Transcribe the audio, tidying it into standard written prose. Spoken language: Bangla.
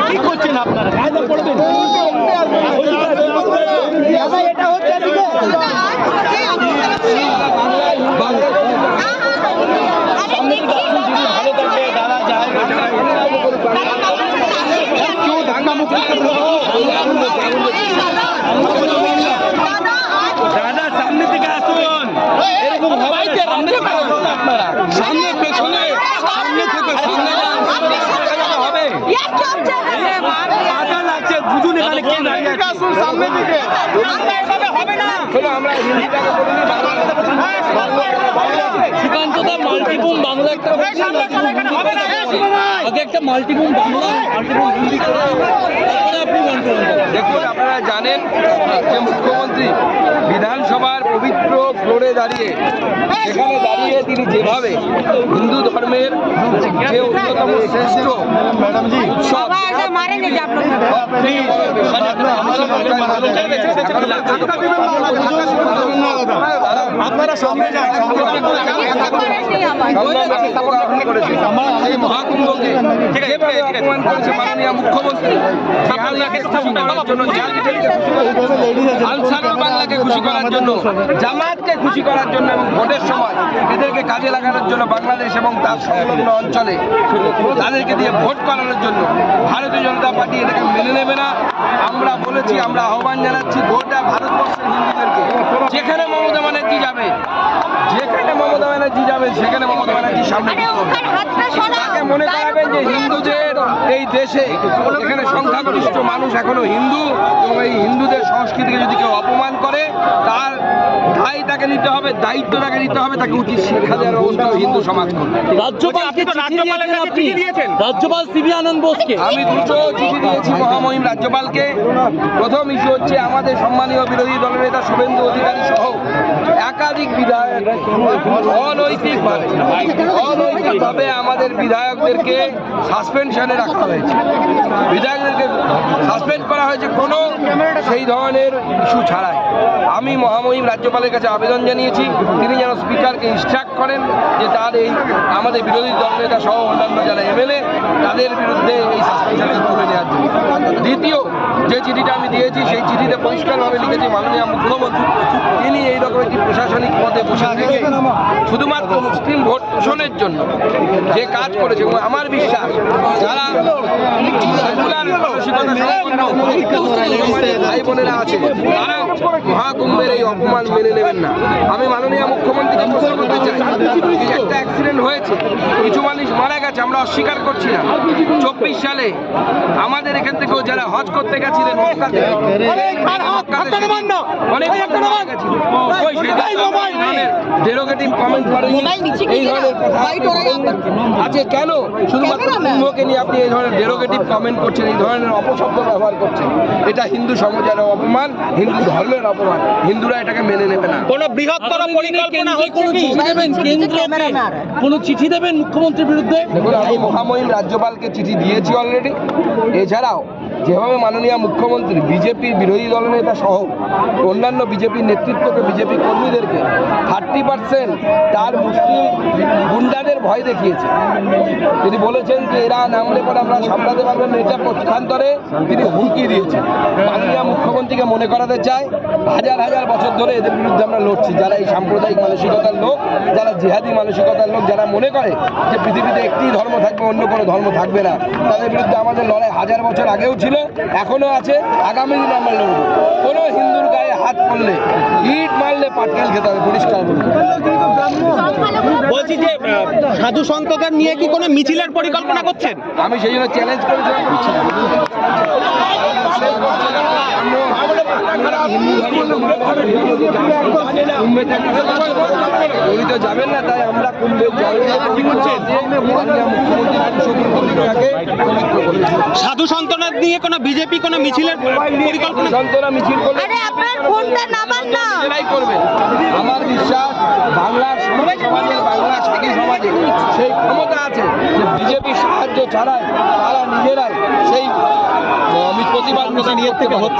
কি করছেন আপনারা? কায়দা পড়বেন। এটা হচ্ছে দাদা সামনে থেকে আসুন। এরকম আপনারা সামনে পেছনে সামনে থেকে সামনে হবে আদা লাগছে বুঝুন এখানে কে দাঁড়িয়ে আছে সামনে দিকে হবে না। আমরা শ্রীকান্তদা মাল্টিপুম বাংলা একটা আগে একটা মাল্টিপুম বাংলা মাল্টিপুম হিন্দি করে আপনি গান করুন। দেখুন, আপনারা জানেন যে মুখ্যমন্ত্রী বিধানসভার পবিত্র ফ্লোরে দাঁড়িয়ে সেখানে দাঁড়িয়ে তিনি যেভাবে হিন্দু ধর্মের যে অন্যতম শ্রেষ্ঠ উৎসব আপনারা সামনে যান। এই মহাকুম্ভকে অপমান করেছে মাননীয় মুখ্যমন্ত্রী আনসারুল বাংলাকে খুশি করার জন্য, জামাতকে খুশি করার জন্য এবং ভোটের সময় এদেরকে কাজে লাগানোর জন্য বাংলাদেশ এবং তার সংলগ্ন অঞ্চলে তাদেরকে দিয়ে ভোট করানোর জন্য ভারতীয় জনতা পার্টি এটাকে মেনে নেবে না। আমরা বলেছি, আমরা আহ্বান জানাচ্ছি গোটা ভারতবর্ষের হিন্দুদেরকে, যেখানে মমতা ব্যানার্জি যাবে সেখানে মমতা ব্যানার্জির সামনে তাকে মনে করাবেন যে হিন্দুদের এই দেশে এখানে সংখ্যাগরিষ্ঠ মানুষ এখনো হিন্দু এবং এই হিন্দুদের সংস্কৃতিকে যদি কেউ অপমান করে তার দায় তাকে নিতে হবে, দায়িত্ব তাকে নিতে হবে, তাকে উচিত শিক্ষা দেওয়ার ব্যবস্থা হিন্দু সমাজ করবে। রাজ্যপাল সিবি আনন্দ বোসকে আমি দুটো চিঠি দিয়েছি মহামহিম রাজ্যপালকে। প্রথম ইস্যু হচ্ছে আমাদের সম্মানীয় বিরোধী দলের নেতা শুভেন্দু অধিকারী সহ একাধিক বিধায়ক অনৈতিকভাবে আমাদের বিধায়কদেরকে সাসপেনশনে রাখা হয়েছে, বিধায়কদেরকে সাসপেন্ড করা হয়েছে কোনো সেই ধরনের ইস্যু ছাড়াই। আমি মহামহিম রাজ্যপালের কাছে আবেদন জানিয়েছি তিনি যেন স্পিকারকে ইনস্ট্রাক্ট করেন যে তার এই আমাদের বিরোধী দলনেতা সহ অন্যান্য যারা এমএলএ তাদের বিরুদ্ধে এই সাসপেনশনকে তুলে নেওয়ার জন্য। দ্বিতীয় যে চিঠিটা আমি দিয়েছি সেই চিঠিতে পরিষ্কারভাবে লিখেছি মাননীয় মুখ্যমন্ত্রী তিনি এইরকম একটি প্রশাসনিক পদে বসে থেকে শুধুমাত্র মুসলিম ভোট পোষণের জন্য যে কাজ করেছে এবং আমার বিশ্বাস যারা ভাই বোনেরা আছে তারা মহাকুম্ভের এই অপমান মেনে নেবেন না। আমি মাননীয় মুখ্যমন্ত্রীকে প্রশ্ন করতে চাই, একটা অ্যাক্সিডেন্ট হয়েছে, কিছু মানুষ মারা গেছে, আমরা অস্বীকার করছি না। 24 সালে আমাদের এখান থেকেও যারা হজ করতে গেছিলেন ডেরোগেটিভ কমেন্ট করেন এই ধরনের কথা আছে কেন? শুধুমাত্র কুম্ভকে নিয়ে আপনি এই ধরনের ডেরোগেটিভ কমেন্ট করছেন, এই ধরনের অপশব্দ ব্যবহার করছেন, এটা হিন্দু সমাজের অপমান, হিন্দু ধর্মের অপমান। হিন্দুরা এটাকে মেনে নেবে না। কোন বৃহত্তর পরিকল্পনা কোন চিঠি দেবেন মুখ্যমন্ত্রীর বিরুদ্ধে? দেখুন, আমি মহামহিম রাজ্যপালকে চিঠি দিয়েছি অলরেডি। এছাড়াও যেভাবে মাননীয় মুখ্যমন্ত্রী বিজেপির বিরোধী দলনেতা সহ অন্যান্য বিজেপির নেতৃত্বকে, বিজেপি কর্মীদেরকে 30% তার মুসলিম গুন্ডাদের ভয় দেখিয়েছে। তিনি বলেছেন যে এরা নামলে পরে আমরা সামলাতে পারবেন, এটা পক্ষান্তরে তিনি হুমকি দিয়েছেন। মাননীয় মুখ্যমন্ত্রীকে মনে করাতে চাই হাজার হাজার বছর ধরে এদের বিরুদ্ধে আমরা লড়ছি, যারা এই সাম্প্রদায়িক মানসিকতার লোক, যারা জিহাদি মানসিকতার লোক, যারা মনে করে যে পৃথিবীতে একটি ধর্ম থাকবে, অন্য কোনো ধর্ম থাকবে না, তাদের বিরুদ্ধে আমাদের লড়াই হাজার বছর আগেও ছিল, এখনো আছে, আগামী দিনে আমরা লড়ব। কোনো হিন্দুর গায়ে হাত পড়লে, ইট মারলে পাটকেল খেতে হবে, পরিষ্কার বলবো। বলছি যে সাধু সন্তদের নিয়ে কি কোনো মিছিলের পরিকল্পনা করছেন? আমি সেই জন্য চ্যালেঞ্জ করেছিলাম তো যাবেন না, তাই আমরা কুম্ভে সাধু সন্তদের নিয়ে কোনো বিজেপি কোনো মিছিলের পরিকল্পনা? সন্তরা মিছিল করবে, করবেন। আমার বিশ্বাস বাংলার সমাজের, বাংলার সাথী সমাজে সেই ক্ষমতা আছে যে বিজেপির সাহায্য ছাড়াই তারা নিজেরাই সেই প্রতিবাদ নিয়ে থেকে হচ্ছে।